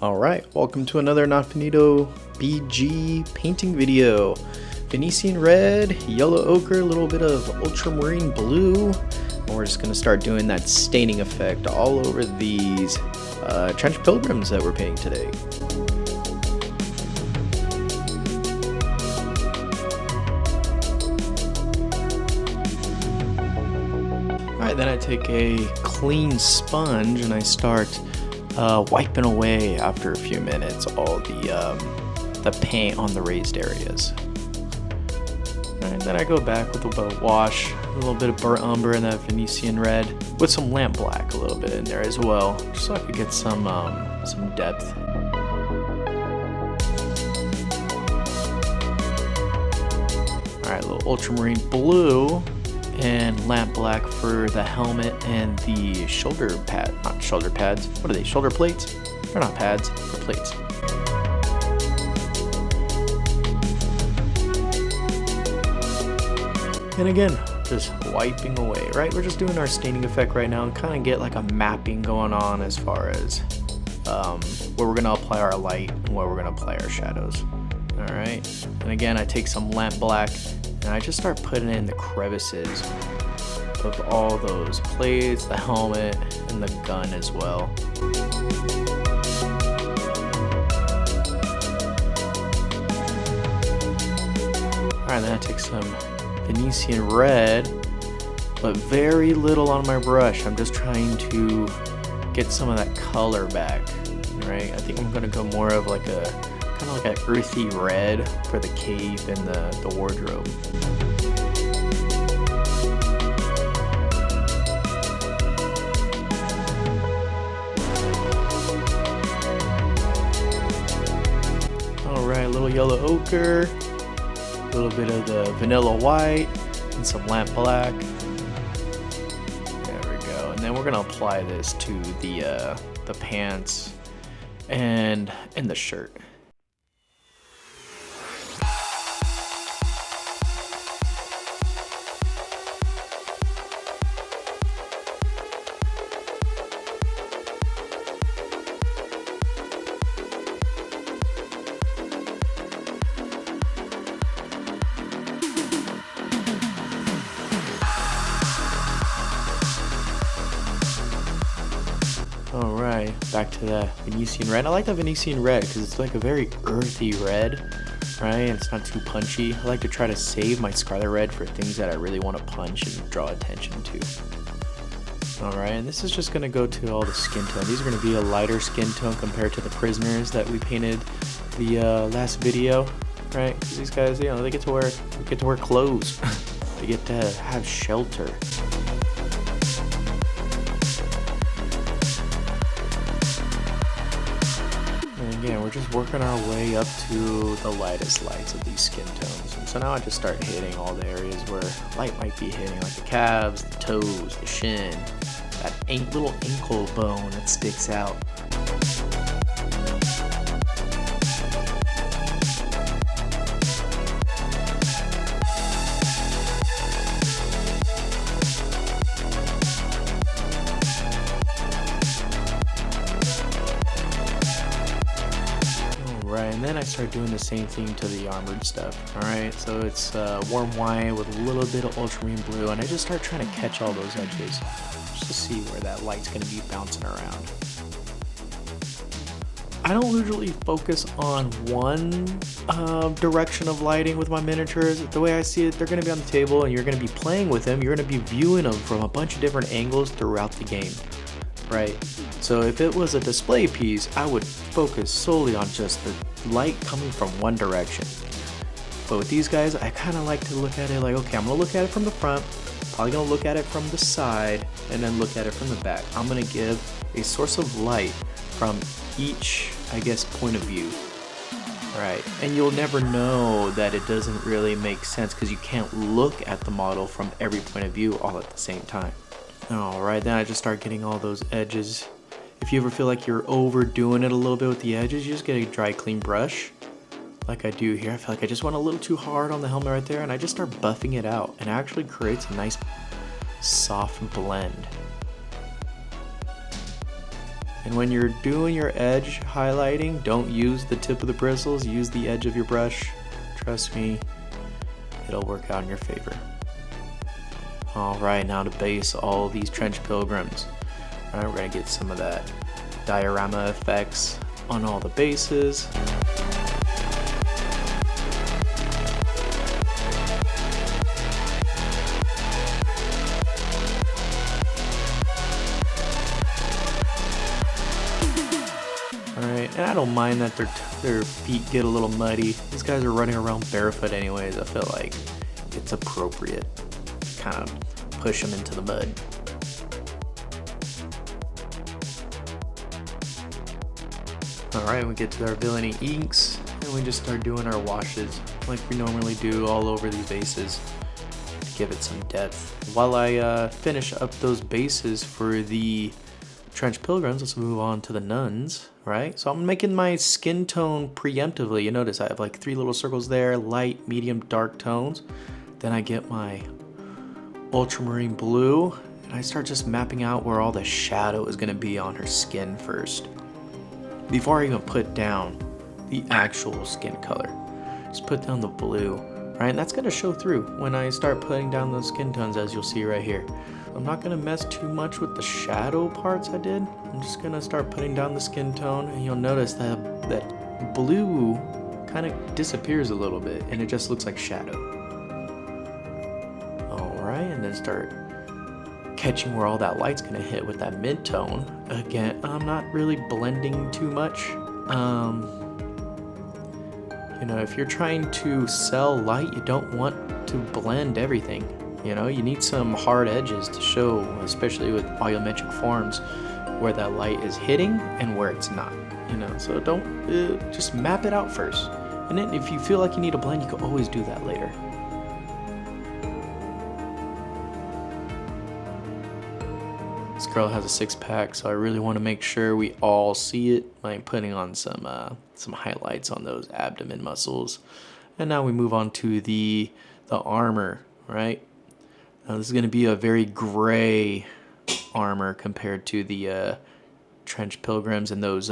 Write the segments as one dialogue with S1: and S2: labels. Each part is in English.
S1: Alright, welcome to another Not Finito BG painting video. Venetian red, yellow ochre, a little bit of ultramarine blue, and we're just going to start doing that staining effect all over these Trench Pilgrims that we're painting today. Alright, then I take a clean sponge and I start wiping away after a few minutes all the paint on the raised areas. And then I go back with a bit of wash, a little bit of burnt umber and that Venetian red with some lamp black a little bit in there as well, just so I could get some depth. Alright, a little ultramarine blue and lamp black for the helmet and the shoulder pad, not shoulder pads, what are they, shoulder plates? They're not pads, they're plates. And again, just wiping away, right? We're just doing our staining effect right now and kind of get like a mapping going on as far as where we're gonna apply our light and where we're gonna apply our shadows. All right, and again, I take some lamp black and I just start putting in the crevices of all those plates, the helmet, and the gun as well. Alright, then I take some Venetian red, but very little on my brush. I'm just trying to get some of that color back, right? I think I'm gonna go more of like a kind of like an earthy red for the cave and the wardrobe. Alright, a little yellow ochre, a little bit of the vanilla white, and some lamp black. There we go. And then we're gonna apply this to the pants and the shirt. Alright, back to the Venetian red. I like the Venetian red because it's like a very earthy red, right? And it's not too punchy. I like to try to save my scarlet red for things that I really want to punch and draw attention to. Alright, and this is just going to go to all the skin tone. These are going to be a lighter skin tone compared to the prisoners that we painted the last video, right? Because these guys, you know, they get to wear clothes. They get to have shelter. Again, we're just working our way up to the lightest lights of these skin tones. And so now I just start hitting all the areas where light might be hitting, like the calves, the toes, the shin, that little ankle bone that sticks out. Right, and then I start doing the same thing to the armored stuff. Alright, so it's warm white with a little bit of ultramarine blue, and I just start trying to catch all those edges just to see where that light's going to be bouncing around. I don't usually focus on one direction of lighting with my miniatures. The way I see it, they're going to be on the table and you're going to be playing with them. You're going to be viewing them from a bunch of different angles throughout the game. Right, so if it was a display piece, I would focus solely on just the light coming from one direction. But with these guys, I kind of like to look at it like, okay, I'm going to look at it from the front, probably going to look at it from the side, and then look at it from the back. I'm going to give a source of light from each, I guess, point of view. Right, and you'll never know that it doesn't really make sense because you can't look at the model from every point of view all at the same time. Alright, then I just start getting all those edges. If you ever feel like you're overdoing it a little bit with the edges, you just get a dry, clean brush, like I do here. I feel like I just went a little too hard on the helmet right there, and I just start buffing it out, and it actually creates a nice, soft blend. And when you're doing your edge highlighting, don't use the tip of the bristles, use the edge of your brush. Trust me, it'll work out in your favor. Alright, now to base all these Trench Pilgrims. Alright, we're going to get some of that diorama effects on all the bases. Alright, and I don't mind that their feet get a little muddy. These guys are running around barefoot anyways. I feel like it's appropriate. Kind of push them into the mud. Alright, we get to our villainy inks, and we just start doing our washes like we normally do all over these bases to give it some depth. While I finish up those bases for the Trench Pilgrims, let's move on to the nuns, right? So I'm making my skin tone preemptively. You notice I have like 3 little circles there, light, medium, dark tones. Then I get my ultramarine blue, and I start just mapping out where all the shadow is going to be on her skin first. Before I even put down the actual skin color, just put down the blue, right? And that's going to show through when I start putting down those skin tones, as you'll see right here. I'm not going to mess too much with the shadow parts I did. I'm just going to start putting down the skin tone, and you'll notice that that blue kind of disappears a little bit, and it just looks like shadow. Alright, and then start catching where all that light's going to hit with that mid-tone. Again, I'm not really blending too much. You know, if you're trying to sell light, you don't want to blend everything. You know, you need some hard edges to show, especially with volumetric forms, where that light is hitting and where it's not. You know, so don't just map it out first. And then if you feel like you need a blend, you can always do that later. This girl has a 6-pack, so I really want to make sure we all see it by putting on some highlights on those abdomen muscles. And now we move on to the armor, right? Now this is going to be a very gray armor compared to the Trench Pilgrims and those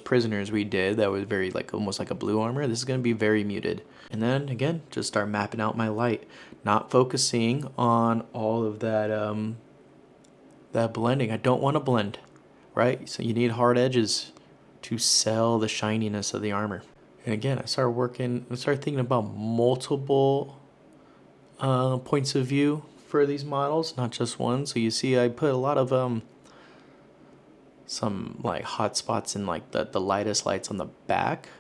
S1: prisoners we did. That was very almost like a blue armor. This is going to be very muted. And then again, just start mapping out my light, not focusing on all of that that blending. I don't want to blend, right? So you need hard edges to sell the shininess of the armor. And again, I started thinking about multiple points of view for these models, not just one. So you see I put a lot of some like hot spots in like the lightest lights on the back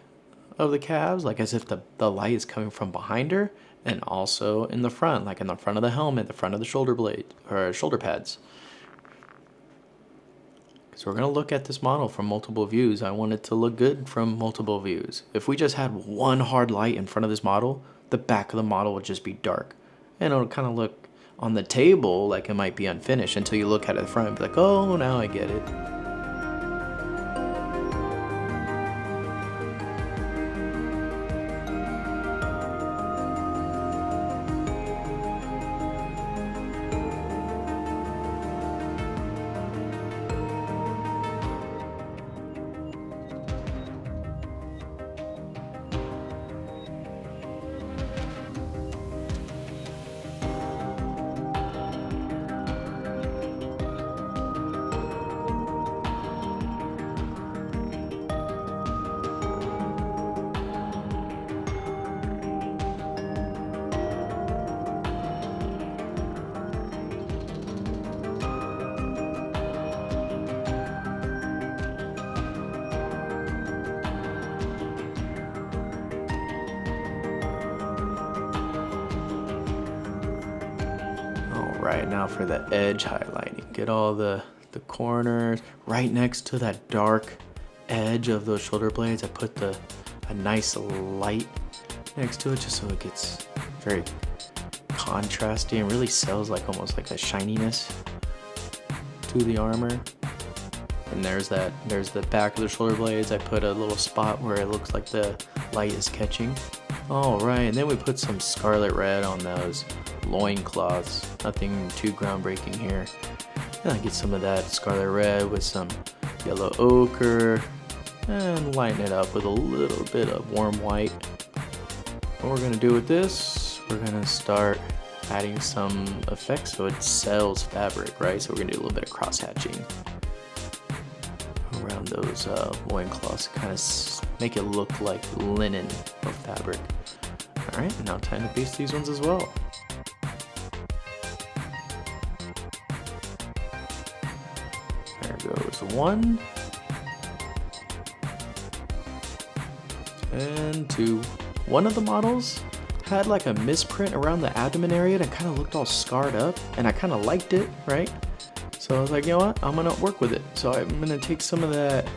S1: of the calves, like as if the light is coming from behind her, and also in the front, like in the front of the helmet, the front of the shoulder blade or shoulder pads. So we're going to look at this model from multiple views. I want it to look good from multiple views. If we just had one hard light in front of this model, the back of the model would just be dark. And it'll kind of look on the table like it might be unfinished until you look at it in front and be like, oh, now I get it. Right now for the edge highlighting, get all the corners right next to that dark edge of those shoulder blades. I put a nice light next to it just so it gets very contrasty and really sells like almost like a shininess to the armor. And there's the back of the shoulder blades. I put a little spot where it looks like the light is catching. All right, and then we put some scarlet red on those loincloths. Nothing too groundbreaking here. And I get some of that scarlet red with some yellow ochre, and lighten it up with a little bit of warm white. What we're gonna do with this, we're gonna start adding some effects so it sells fabric, right? So we're gonna do a little bit of cross hatching around those loincloths to kind of make it look like linen or fabric. All right, now time to baste these ones as well. There goes one. And two. One of the models had like a misprint around the abdomen area that kind of looked all scarred up, and I kind of liked it, right? So I was like, you know what? I'm gonna work with it. So I'm gonna take some of that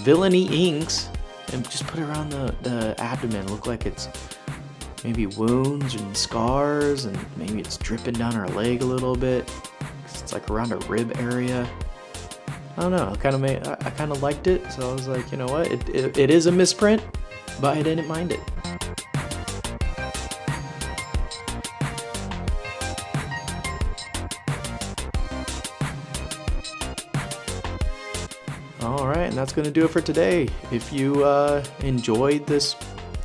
S1: villainy inks and just put it around the abdomen. Look like it's maybe wounds and scars, and maybe it's dripping down her leg a little bit. 'Cause it's like around her rib area. I don't know. I kind of liked it, so I was like, you know what? It is a misprint, but I didn't mind it. Alright, and that's going to do it for today. If you enjoyed this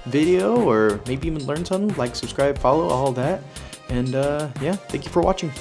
S1: video, or maybe even learned something, like, subscribe, follow, all that. And yeah, thank you for watching.